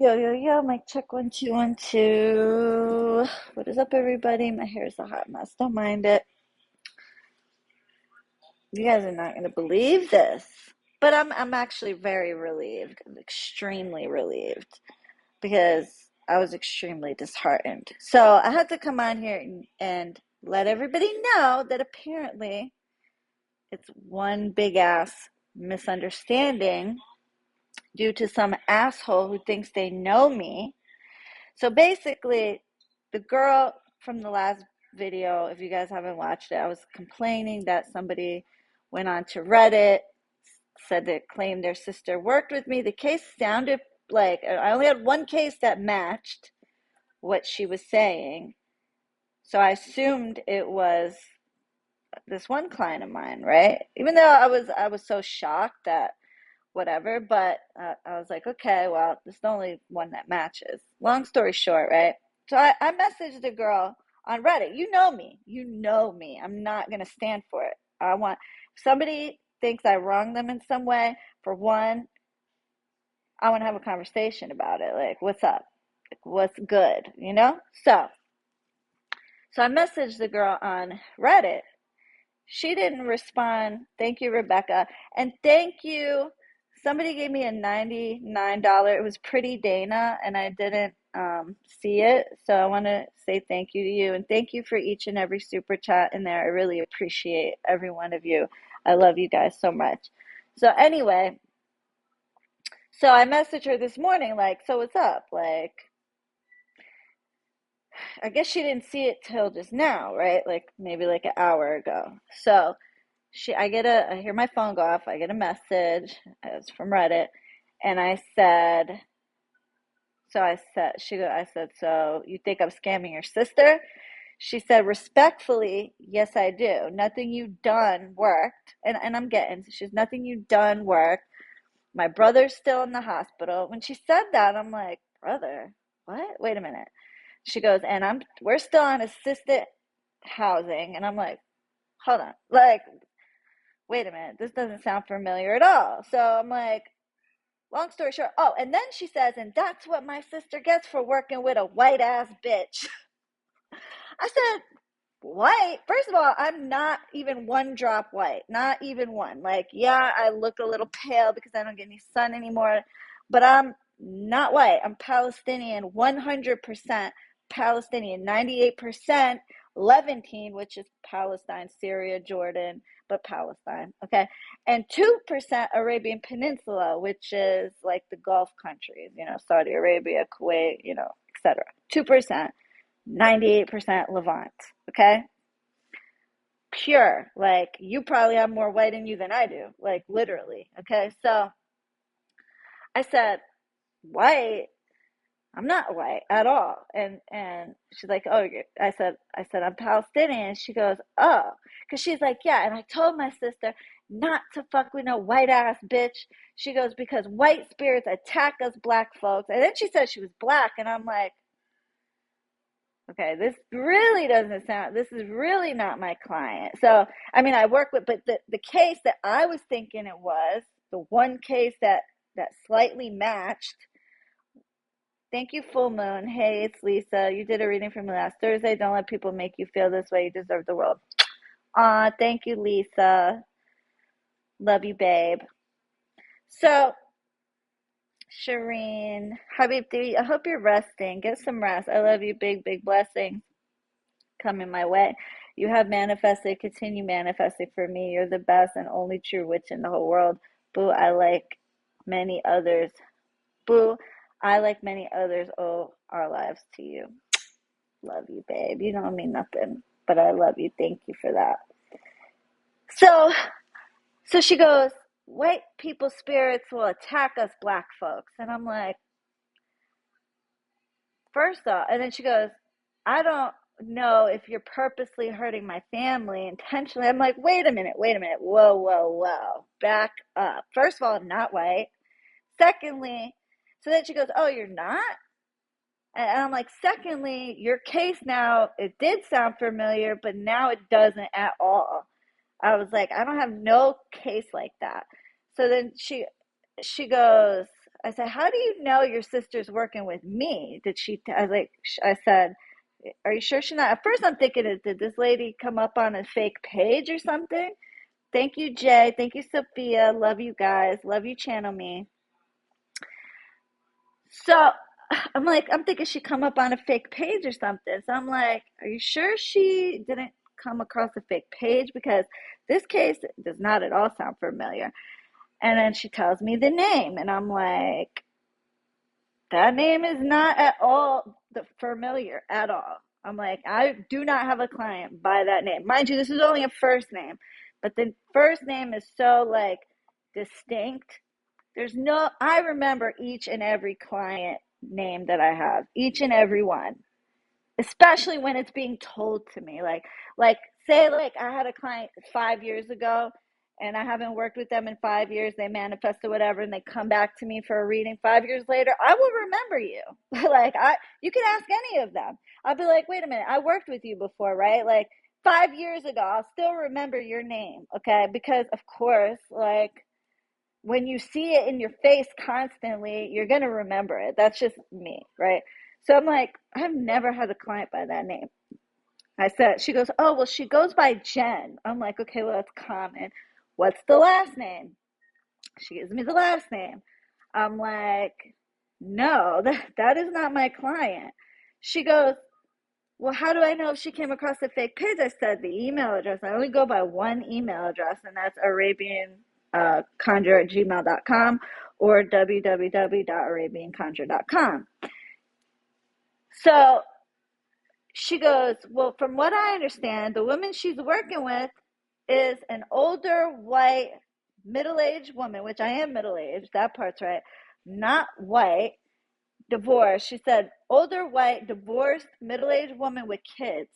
Yo, yo, yo, mic check 1 2 1 2. What is up, everybody? My hair is a hot mess. Don't mind it. You guys are not gonna believe this. But I'm actually very relieved. I'm extremely relieved because I was extremely disheartened. So I had to come on here and let everybody know that apparently it's one big ass misunderstanding due to some asshole who thinks they know me. So basically, the girl from the last video, if you guys haven't watched it, I was complaining that somebody went on to Reddit, said they claimed their sister worked with me. The case sounded like I only had one case that matched what she was saying. So I assumed it was this one client of mine, right? Even though I was so shocked that whatever, but I was like, okay, well, this is the only one that matches. Long story short, right? So I messaged the girl on Reddit. You know me. You know me. I'm not going to stand for it. If somebody thinks I wronged them in some way, for one, I want to have a conversation about it. Like, what's up? Like, what's good? So I messaged the girl on Reddit. She didn't respond. Thank you, Rebecca. And thank you. Somebody gave me a $99. It was Pretty Dana, and I didn't see it. So I want to say thank you to you. And thank you for each and every super chat in there. I really appreciate every one of you. I love you guys so much. So, anyway, so I messaged her this morning, like, so what's up? Like, I guess she didn't see it till just now, right? Like, maybe like an hour ago. So, I hear my phone go off. I get a message. It's from Reddit, and I said, so you think I'm scamming your sister? She said, respectfully, yes, I do. Nothing you done worked, and I'm getting. She's nothing you done worked. My brother's still in the hospital. When she said that, I'm like, brother, what? Wait a minute. She goes, and we're still on assisted housing, and I'm like, hold on, like, wait a minute, this doesn't sound familiar at all. So I'm like, long story short, oh, and then she says, and that's what my sister gets for working with a white ass bitch. I said, white? First of all, I'm not even one drop white, not even one. Like, yeah, I look a little pale because I don't get any sun anymore, but I'm not white. I'm Palestinian, 100% Palestinian, 98% Levantine, which is Palestine, Syria, Jordan, but Palestine, okay? And 2% Arabian Peninsula, which is like the Gulf countries, Saudi Arabia, Kuwait, etc. 2%, 98% Levant, okay? Pure. Like, you probably have more white in you than I do, like, literally, okay? So I said, white? I'm not white at all. And she's like, oh, I said I'm Palestinian. She goes, oh, because she's like, yeah. And I told my sister not to fuck with no white ass bitch. She goes, because white spirits attack us black folks. And then she said she was black, and I'm like, okay, this is really not my client. So, I mean, I work with, but the case that I was thinking it was, the one case that slightly matched. Thank you, Full Moon. Hey, it's Lisa. You did a reading for me last Thursday. Don't let people make you feel this way. You deserve the world. Aw, thank you, Lisa. Love you, babe. So, Shireen, Habibti, I hope you're resting. Get some rest. I love you. Big, big blessing coming my way. You have manifested. Continue manifesting for me. You're the best and only true witch in the whole world. Boo, I like many others. Boo, I like many others owe our lives to you. Love you, babe. You don't mean nothing, but I love you. Thank you for that. So, so she goes, white people spirits will attack us black folks. And I'm like, first off, and then she goes, I don't know if you're purposely hurting my family intentionally. I'm like, wait a minute. Whoa, whoa, whoa. Back up. First of all, I'm not white. Secondly, so then she goes, oh, you're not? And I'm like, secondly, your case now, it did sound familiar, but now it doesn't at all. I was like, I don't have no case like that. So then she goes, I said, how do you know your sister's working with me? I was like, I said, are you sure she's not? At first I'm thinking, did this lady come up on a fake page or something? Thank you, Jay. Thank you, Sophia. Love you guys. Love you, channel me. So I'm thinking she come up on a fake page or something. So I'm like, are you sure she didn't come across a fake page? Because this case does not at all sound familiar. And then she tells me the name, and I'm like, that name is not at all familiar at all. I'm like, I do not have a client by that name. Mind you, this is only a first name, but the first name is so like distinct. I remember each and every client name that I have, each and every one, especially when it's being told to me. Like say like I had a client 5 years ago and I haven't worked with them in 5 years, they manifest or whatever, and they come back to me for a reading 5 years later, I will remember you. You can ask any of them. I'll be like, wait a minute, I worked with you before, right? Like 5 years ago, I'll still remember your name, okay? Because of course, like when you see it in your face constantly, you're going to remember it. That's just me, right? So I'm like, I've never had a client by that name. She goes, oh, well, she goes by Jen. I'm like, okay, well, that's common. What's the last name? She gives me the last name. I'm like, no, that is not my client. She goes, well, how do I know if she came across a fake page? I said the email address. I only go by one email address, and that's arabianconjure@gmail.com or www.arabianconjure.com. So she goes, well, from what I understand, the woman she's working with is an older, white, middle-aged woman, which I am middle-aged. That part's right. Not white, divorced. She said, older, white, divorced, middle-aged woman with kids.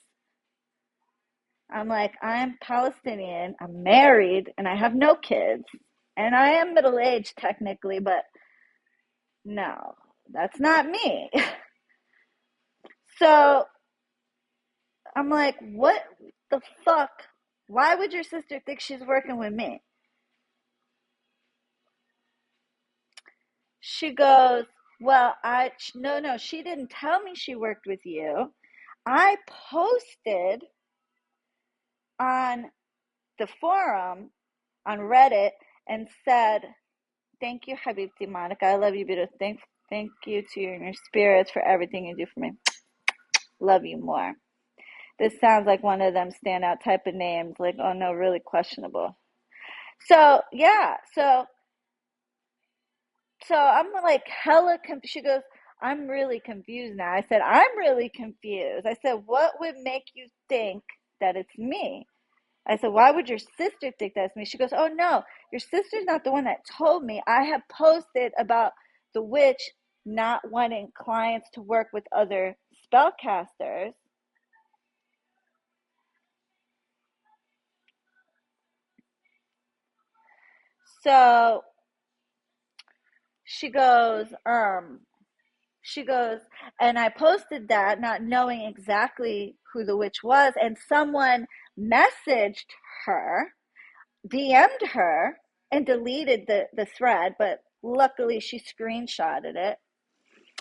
I'm like, I'm Palestinian, I'm married, and I have no kids. And I am middle-aged technically, but no, that's not me. So I'm like, what the fuck? Why would your sister think she's working with me? She goes, well, no, she didn't tell me she worked with you. I posted on the forum on Reddit and said, thank you, Habibti Monica. I love you, beautiful. Thank you to you and your spirits for everything you do for me. Love you more. This sounds like one of them standout type of names. Like, oh no, really questionable. So yeah, so I'm like hella confused. She goes, I'm really confused now. I said, I'm really confused. I said, what would make you think that it's me? I said, why would your sister think that's me? She goes, oh no, your sister's not the one that told me. I have posted about the witch not wanting clients to work with other spellcasters. So she goes, and I posted that not knowing exactly who the witch was, and someone messaged her, DM'd her, and deleted the thread, but luckily she screenshotted it.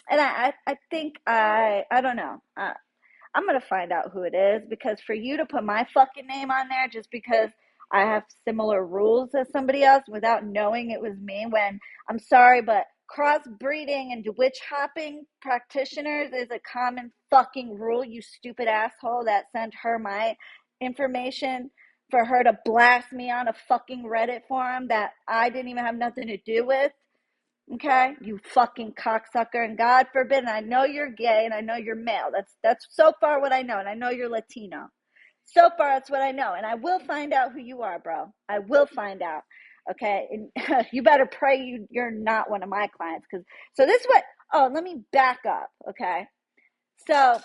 And I think I don't know. I'm gonna find out who it is, because for you to put my fucking name on there just because I have similar rules as somebody else without knowing it was me, when I'm sorry, but crossbreeding and witch hopping practitioners is a common fucking rule, you stupid asshole that sent her my information for her to blast me on a fucking Reddit forum that I didn't even have nothing to do with. Okay, you fucking cocksucker, and God forbid, and I know you're gay and I know you're male. That's so far what I know, and I know you're Latino. So far, that's what I know, and I will find out who you are, bro. I will find out. Okay, and you better pray you're not one of my clients, because so this is what. Oh, let me back up. Okay, so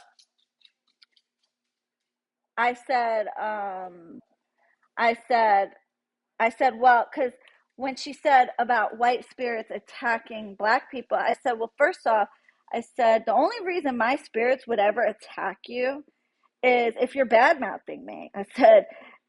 I said, I said, well, because when she said about white spirits attacking black people, I said, well, first off, I said, the only reason my spirits would ever attack you is if you're bad mouthing me. I said,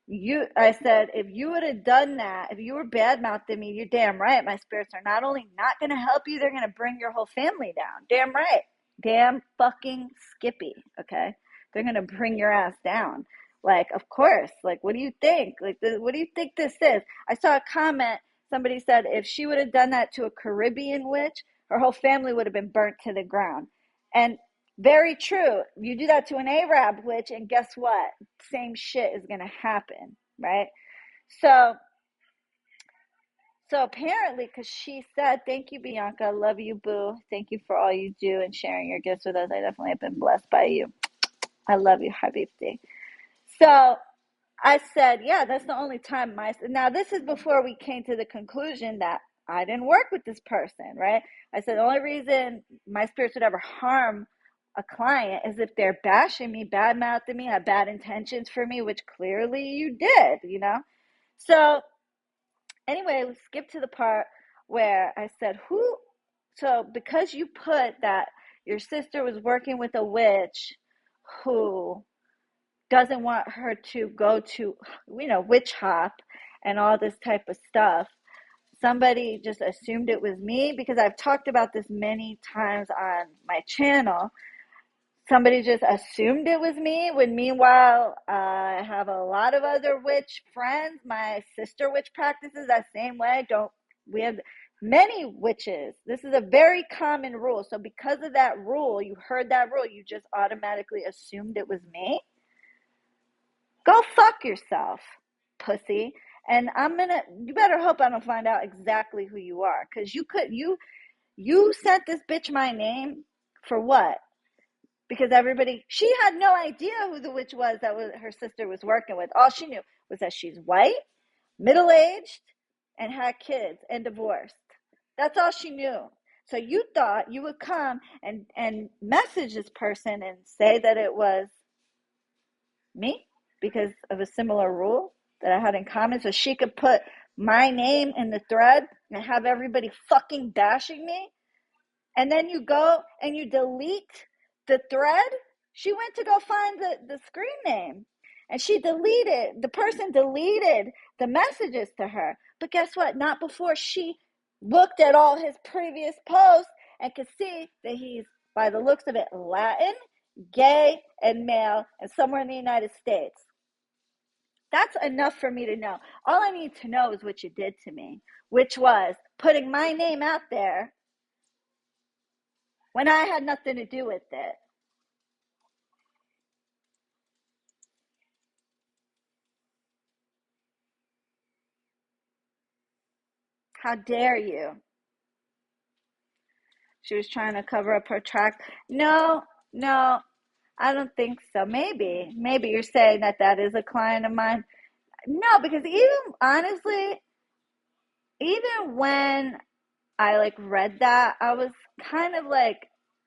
I said, if you would have done that, if you were bad mouthing me, you're damn right. My spirits are not only not going to help you, they're going to bring your whole family down. Damn right. Damn fucking Skippy. Okay. They're going to bring your ass down. Like, of course. Like, what do you think? Like, what do you think this is? I saw a comment. Somebody said if she would have done that to a Caribbean witch, her whole family would have been burnt to the ground. And very true. You do that to an Arab witch, and guess what? Same shit is going to happen, right? So apparently, because she said, thank you, Bianca. Love you, boo. Thank you for all you do and sharing your gifts with us. I definitely have been blessed by you. I love you, Habibti. So I said, yeah, that's the only time now this is before we came to the conclusion that I didn't work with this person, right? I said, the only reason my spirits would ever harm a client is if they're bashing me, bad mouthing me, have bad intentions for me, which clearly you did, So anyway, we skipped to the part where I said, so because you put that your sister was working with a witch who doesn't want her to go to, witch hop and all this type of stuff, somebody just assumed it was me, because I've talked about this many times on my channel. Somebody just assumed it was me, when meanwhile, I have a lot of other witch friends. My sister witch practices that same way. We have many witches. This is a very common rule. So because of that rule, you heard that rule, you just automatically assumed it was me. Go fuck yourself, pussy. And you better hope I don't find out exactly who you are. Because you sent this bitch my name for what? Because she had no idea who the witch was that her sister was working with. All she knew was that she's white, middle-aged, and had kids and divorced. That's all she knew. So you thought you would come and message this person and say that it was me because of a similar rule that I had in common, so she could put my name in the thread and have everybody fucking bashing me. And then you go and you delete the thread. She went to go find the screen name, and the person deleted the messages to her. But guess what? Not before she looked at all his previous posts and could see that he's, by the looks of it, Latin, gay, and male, and somewhere in the United States. That's enough for me to know. All I need to know is what you did to me, which was putting my name out there when I had nothing to do with it. How dare you? She was trying to cover up her tracks. No, I don't think so. Maybe you're saying that is a client of mine. No, because even when I read that, I was kind of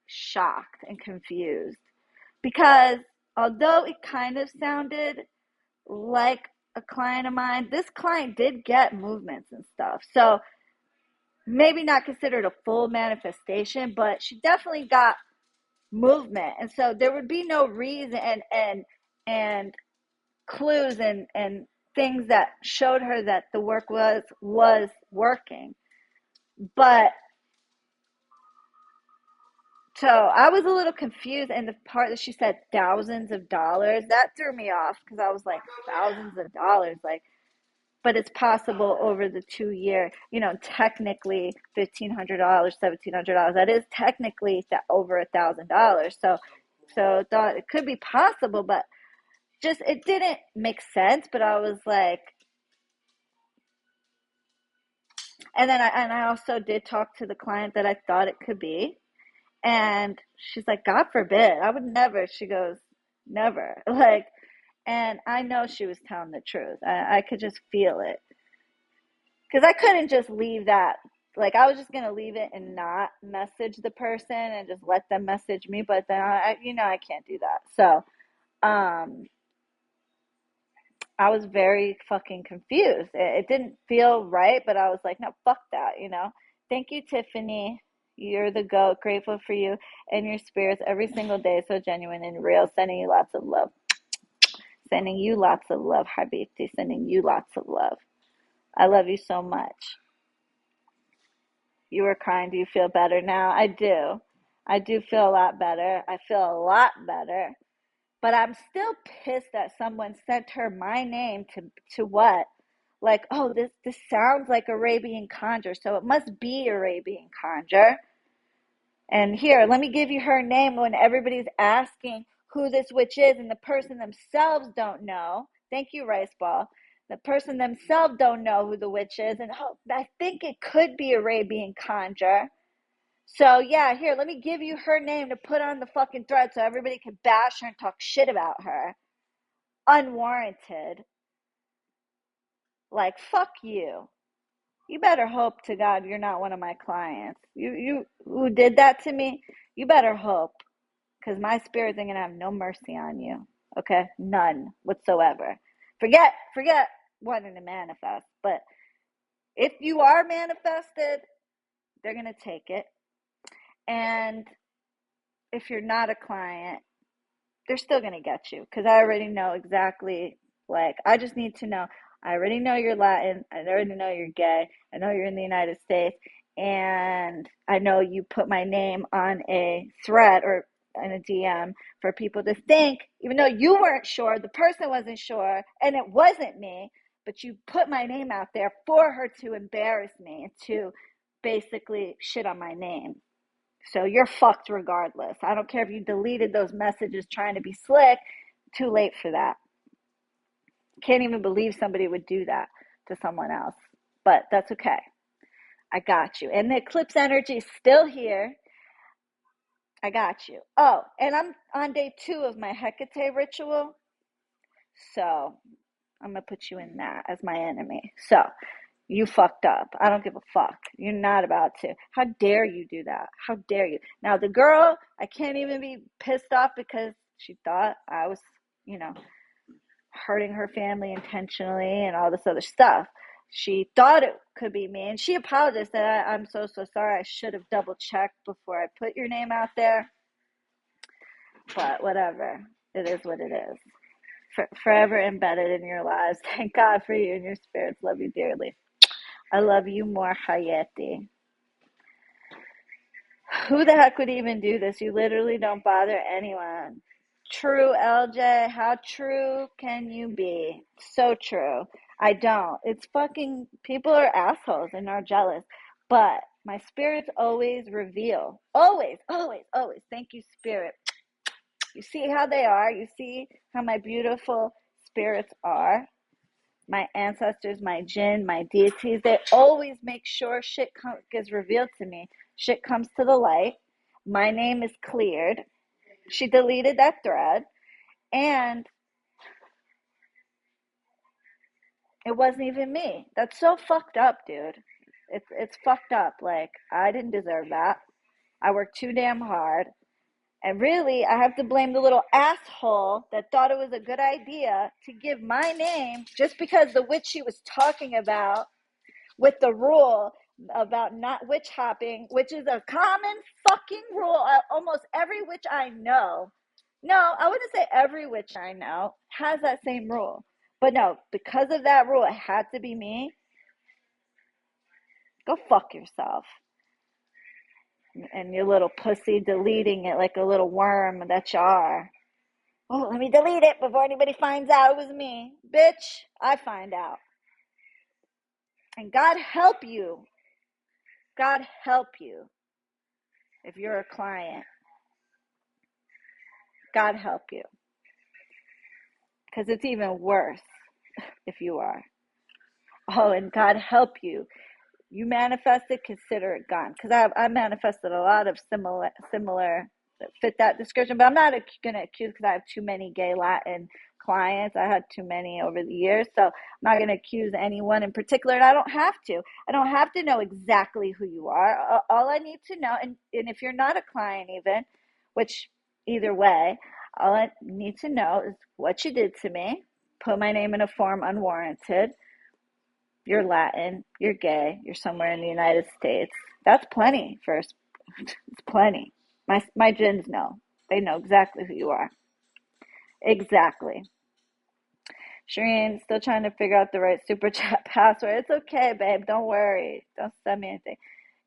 shocked and confused, because although it kind of sounded like a client of mine, this client did get movements and stuff. So maybe not considered a full manifestation, but she definitely got movement. And so there would be no reason and clues and things that showed her that the work was working. But so I was a little confused, and the part that she said thousands of dollars, that threw me off, because I was like, thousands of dollars, but it's possible over the 2 year, technically $1,500, $1,700. That is technically over $1,000. So thought it could be possible, but just it didn't make sense. But I was like, and then I also did talk to the client that I thought it could be, and she's like, God forbid, I would never. She goes, never. And I know she was telling the truth. I could just feel it. Because I couldn't just leave that. I was just going to leave it and not message the person and just let them message me. But then, I can't do that. So, I was very fucking confused. It didn't feel right, but I was like, no, fuck that. Thank you, Tiffany. You're the GOAT. Grateful for you and your spirits every single day. So genuine and real. Sending you lots of love. Sending you lots of love, Habibti. Sending you lots of love. I love you so much. You were crying. Do you feel better now? I do. I do feel a lot better. I feel a lot better. But I'm still pissed that someone sent her my name to what? Like, oh, this sounds like Arabian conjure, so it must be Arabian conjure. And here, let me give you her name when everybody's asking who this witch is and the person themselves don't know. Thank you, Rice Ball. The person themselves don't know who the witch is, and oh, I think it could be Arabian conjure. So yeah, here, let me give you her name to put on the fucking thread so everybody can bash her and talk shit about her. Unwarranted. Like, fuck you. You better hope to God you're not one of my clients. You who did that to me, you better hope. Because my spirit ain't gonna have no mercy on you. Okay? None whatsoever. Forget wanting to manifest. But if you are manifested, they're gonna take it. And if you're not a client, they're still going to get you because I already know exactly, like, I just need to know. I already know you're Latin. I already know you're gay. I know you're in the United States. And I know you put my name on a thread or in a DM for people to think, even though you weren't sure, the person wasn't sure, and it wasn't me, but you put my name out there for her to embarrass me and to basically shit on my name. So you're fucked regardless. I don't care if you deleted those messages trying to be slick. Too late for that. Can't even believe somebody would do that to someone else. But that's okay. I got you. And the eclipse energy is still here. I got you. Oh, and I'm on day 2 of my Hecate ritual. So I'm going to put you in that as my enemy. So you fucked up. I don't give a fuck. You're not about to. How dare you do that? How dare you? Now, the girl, I can't even be pissed off because she thought I was, hurting her family intentionally and all this other stuff. She thought it could be me, and she apologized that I'm so sorry. I should have double checked before I put your name out there. But whatever. It is what it is. Forever embedded in your lives. Thank God for you and your spirits. Love you dearly. I love you more, Hayati. Who the heck would even do this? You literally don't bother anyone. True, LJ. How true can you be? So true. I don't. It's fucking, people are assholes and are jealous. But my spirits always reveal. Always, always, always. Thank you, spirit. You see how they are? You see how my beautiful spirits are? My ancestors, my jinn, my deities, they always make sure shit gets revealed to me. Shit comes to the light. My name is cleared. She deleted that thread, and it wasn't even me. That's so fucked up, dude. It's fucked up. Like, I didn't deserve that. I worked too damn hard. And really, I have to blame the little asshole that thought it was a good idea to give my name just because the witch she was talking about with the rule about not witch hopping, which is a common fucking rule. Almost every witch I know, no, I wouldn't say every witch I know has that same rule. But no, because of that rule, it had to be me. Go fuck yourself. And your little pussy deleting it like a little worm that you are. Oh, let me delete it before anybody finds out it was me. Bitch, I find out. And God help you. God help you if you're a client. God help you. Because it's even worse if you are. Oh, and God help you. You manifested, consider it gone. Because I manifested a lot of similar that fit that description. But I'm not going to accuse because I have too many gay Latin clients. I had too many over the years. So I'm not going to accuse anyone in particular. And I don't have to. I don't have to know exactly who you are. All I need to know, and if you're not a client even, which either way, all I need to know is what you did to me. Put my name in a form unwarranted. You're Latin, you're gay, you're somewhere in the United States. That's plenty for it's plenty. My gins know. They know exactly who you are. Exactly. Shireen, still trying to figure out the right super chat password. It's okay, babe. Don't worry. Don't send me anything.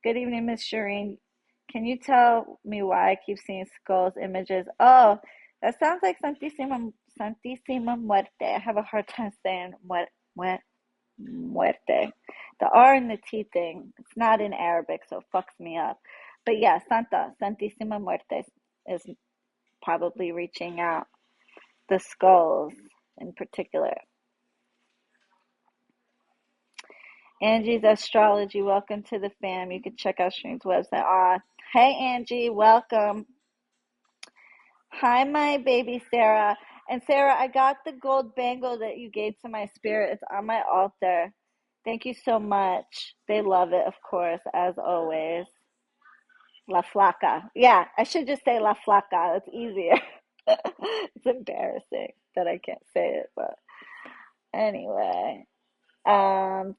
Good evening, Miss Shireen. Can you tell me why I keep seeing skulls images? Oh, that sounds like Santissima Muerte. I have a hard time saying muerte. The R and the T thing, it's not in Arabic, so it fucks me up. But yeah, Santissima Muerte is probably reaching out. The skulls in particular. Angie's Astrology, welcome to the fam. You can check out Shireen's website. Hey Angie, welcome. Hi, my baby Sarah. And Sarah, I got the gold bangle that you gave to my spirit. It's on my altar. Thank you so much. They love it, of course, as always. La Flaca. Yeah, I should just say La Flaca. It's easier. It's embarrassing that I can't say it, but anyway.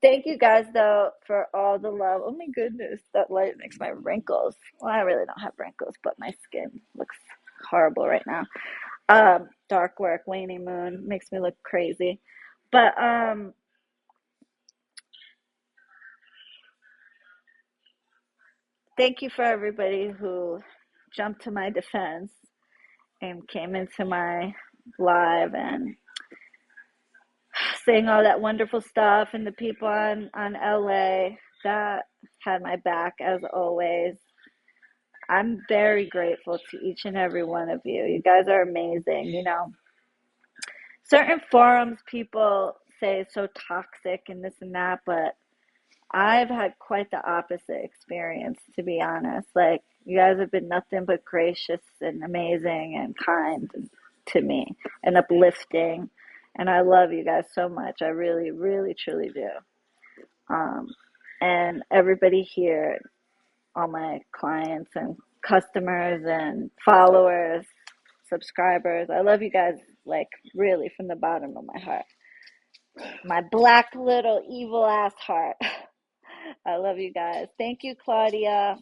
Thank you guys though for all the love. Oh my goodness, that light makes my wrinkles. Well, I really don't have wrinkles, but my skin looks horrible right now. Dark work, waning moon makes me look crazy. But thank you for everybody who jumped to my defense and came into my live and saying all that wonderful stuff, and the people on LA that had my back as always. I'm very grateful to each and every one of you. You guys are amazing. Certain forums people say it's so toxic and this and that, but I've had quite the opposite experience, to be honest. Like, you guys have been nothing but gracious and amazing and kind to me and uplifting. And I love you guys so much. I really, really, truly do. Um, and everybody here, all my clients and customers and followers, subscribers. I love you guys, like, really from the bottom of my heart. My black little evil ass heart. I love you guys. Thank you, Claudia.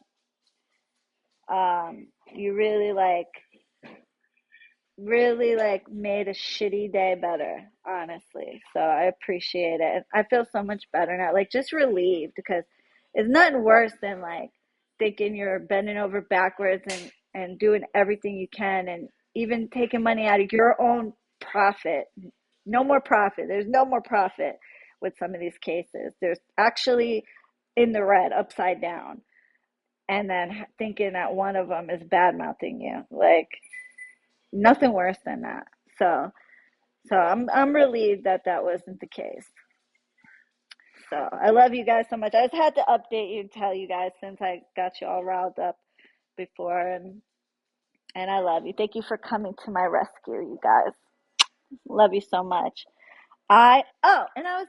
You really like made a shitty day better, honestly. So I appreciate it. I feel so much better now, like just relieved, because it's nothing worse than like thinking you're bending over backwards and doing everything you can and even taking money out of your own profit. No more profit. There's no more profit with some of these cases. There's actually in the red, upside down, and then thinking that one of them is bad mouthing you. Like, nothing worse than that. So I'm relieved that that wasn't the case. So I love you guys so much. I just had to update you and tell you guys since I got you all riled up before, and I love you. Thank you for coming to my rescue, you guys. Love you so much. And I was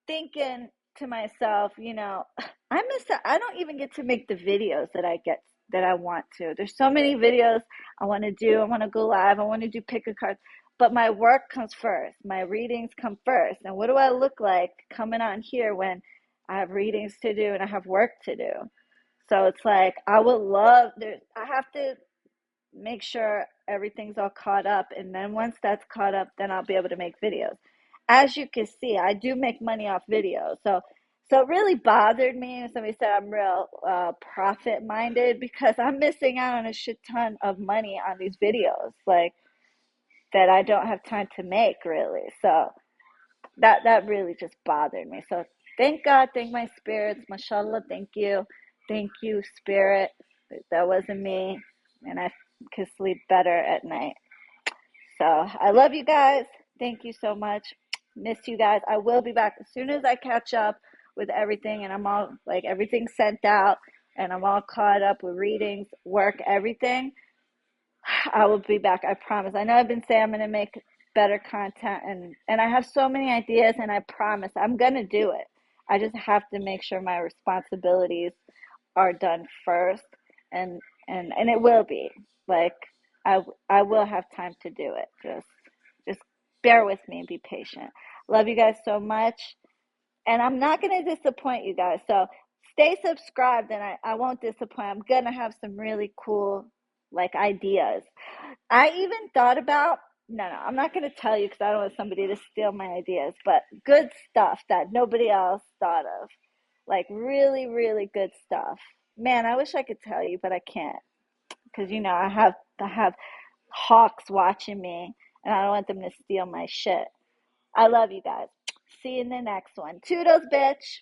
thinking to myself, I don't even get to make the videos that I want to. There's so many videos I want to do. I want to go live. I want to do pick a card. But my work comes first. My readings come first. And what do I look like coming on here when I have readings to do and I have work to do? So it's like I have to make sure everything's all caught up, and then once that's caught up, then I'll be able to make videos. As you can see, I do make money off videos, so it really bothered me when somebody said I'm real profit minded, because I'm missing out on a shit ton of money on these videos, like, that I don't have time to make, really. So that really just bothered me. So thank God, thank my spirits, mashallah, thank you, spirit. That wasn't me, and I can sleep better at night. So I love you guys. Thank you so much. Miss you guys. I will be back as soon as I catch up with everything and I'm all like everything sent out and I'm all caught up with readings, work, everything. I will be back. I promise. I know I've been saying I'm going to make better content, and I have so many ideas, and I promise I'm going to do it. I just have to make sure my responsibilities are done first, and it will be like I will have time to do it. Just bear with me and be patient. Love you guys so much, and I'm not going to disappoint you guys. So stay subscribed, and I won't disappoint. I'm going to have some really cool like ideas. I even thought about No, no, I'm not going to tell you because I don't want somebody to steal my ideas, but good stuff that nobody else thought of. Like really, really good stuff. Man, I wish I could tell you, but I can't because I have hawks watching me and I don't want them to steal my shit. I love you guys. See you in the next one. Toodles, bitch.